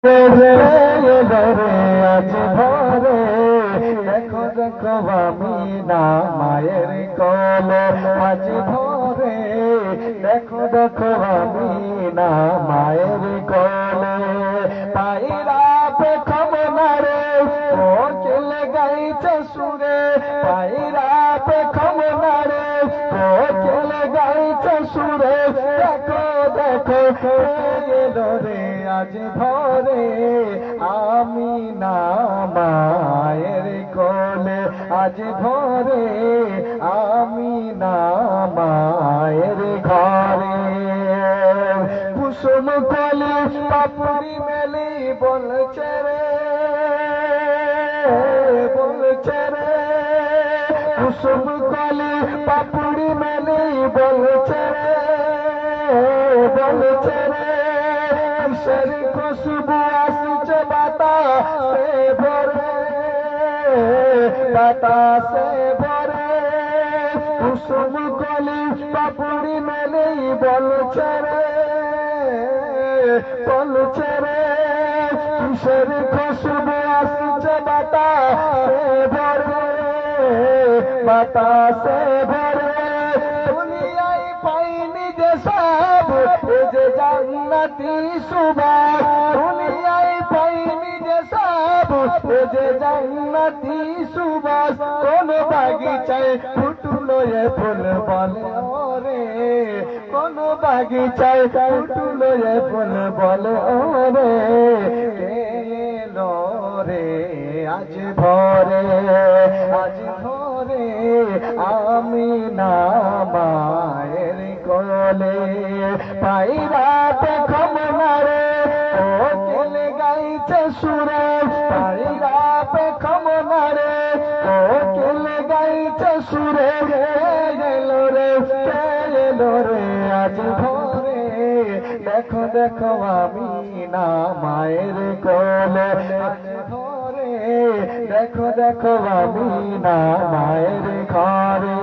আজ ভরে দেখো দেখো আমি না মায়ের কোলে আজ ভরে দেখো দেখো আমি না মায়ের কোলে পায়রা পেখম নারে কোকিল গাইছে সুরে পায়রা পেখম নারে কোকিল গাইছে সুরে দেখো দেখো রে আজ ভরে আমি না মায়ের কোলে আজ ভরে আমি না মায়ের ঘরে কুসুম কলি পাপড়ি মেলি বলছে রে কুসুম কলি পাপড়ি মেলি বলছে রে কিসের খুশবু আসছে বাতাসে ভরে কুসুম কলি পাপড়ি মেলে বলছে রে কিসের খুশবু আসছে বাতাসে ভরে দুনিয়ায় পাইনি যে সব যে জান্নাতি সুবাস দুনিয়ায় পাইনি যে সব যে জান্নাতি সুবাস কোন বাগিচায় ফুটলো এ ফুল বলে ওরে কোন বাগিচায় ফুটলো এ ফুল বলে ওরে এলো রে আজ ভরে আমি না মায়ের কোলে পায়রা পেখম নারে কোকিল গাইছে সুরে পায়রা পেখম নারে কোকিল গাইছে সুরে এলো রে আজ ভরে দেখো দেখো আমি না মায়ের কোলে আজ ভরে দেখো দেখো আমি না মায়ের ঘরে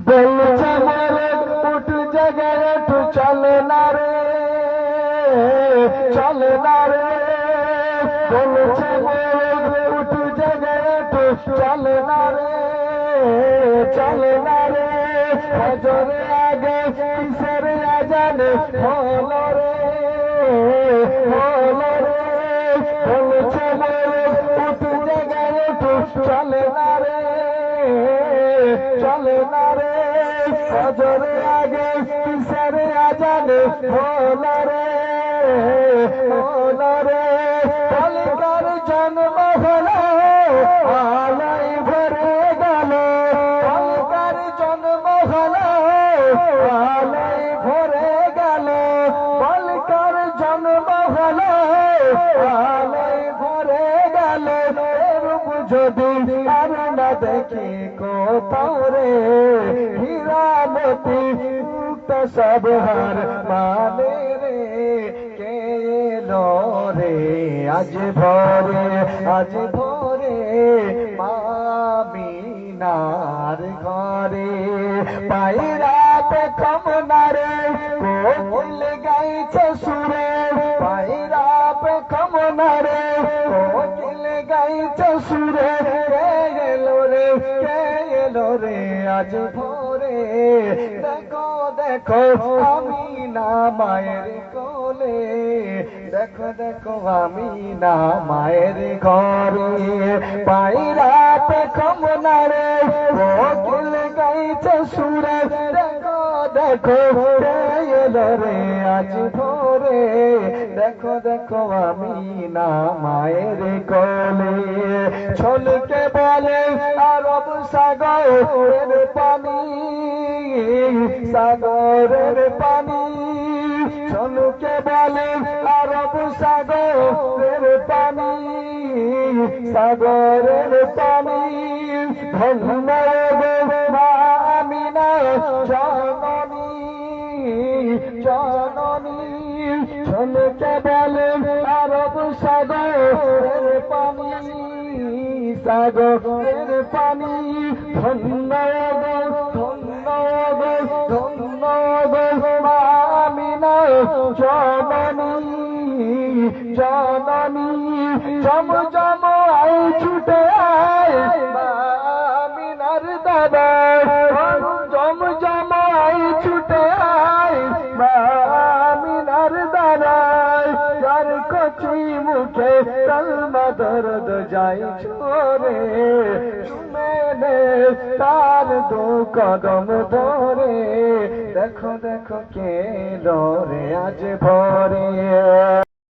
বলছে মোরে উঠ জেগে একটু চলে না রে বলছে মোরে উঠ জেগে একটু চলে না রে ফজরে আগে কিসের আজান হলো রে বলছে মোরে উঠ জেগে একটু চলে না রে ফজরে আগে কিসের আজান হলো রে কলিকার জন্ম হলো আলাই ভরে গেল কলিকার জন্ম হলো আলাই ভরে গেল কলিকার জন্ম হলো আলাই ভরে গেল রূপ যদি আর না দেখি কোথাও রে হীরামতি সব হার মানে রে কে এলো রে আজ ভরে মামিনার ঘরে পায়রা পেখম নারে কোকিল গাইছে সুরে পায়রা পেখম নারে কোকিল গাইছে সুরে কে এলো রে আজ ভরে দেখো দেখো আমি না মায়ের কোলে দেখো দেখো আমি না মায়ের ঘরে পায়রা পেখম নারে কোকিল গাইছে সুরে দেখো দেখো এলো রে আজ ভরে দেখো দেখো আমি না মায়ের কোলে ছলকে বলে আরব সাগরের পানি ছলকে বলে আরব সাগরের পানি ধন্য মা আমিনা জননী ছলকে বলে আরব সাগরের পানি ধন্য মা আমিনা জননী জননী জমজম আয় ছুটে আয় মা আমিনার দরবার জমজম আয় ছুটে আয় মা আমিনার দরবার যার কচি মুখে কলমা দরদ যায় ছোরে চুমেনে তার দু কদম ধরে দেখো দেখো কে লরে আজ ভরে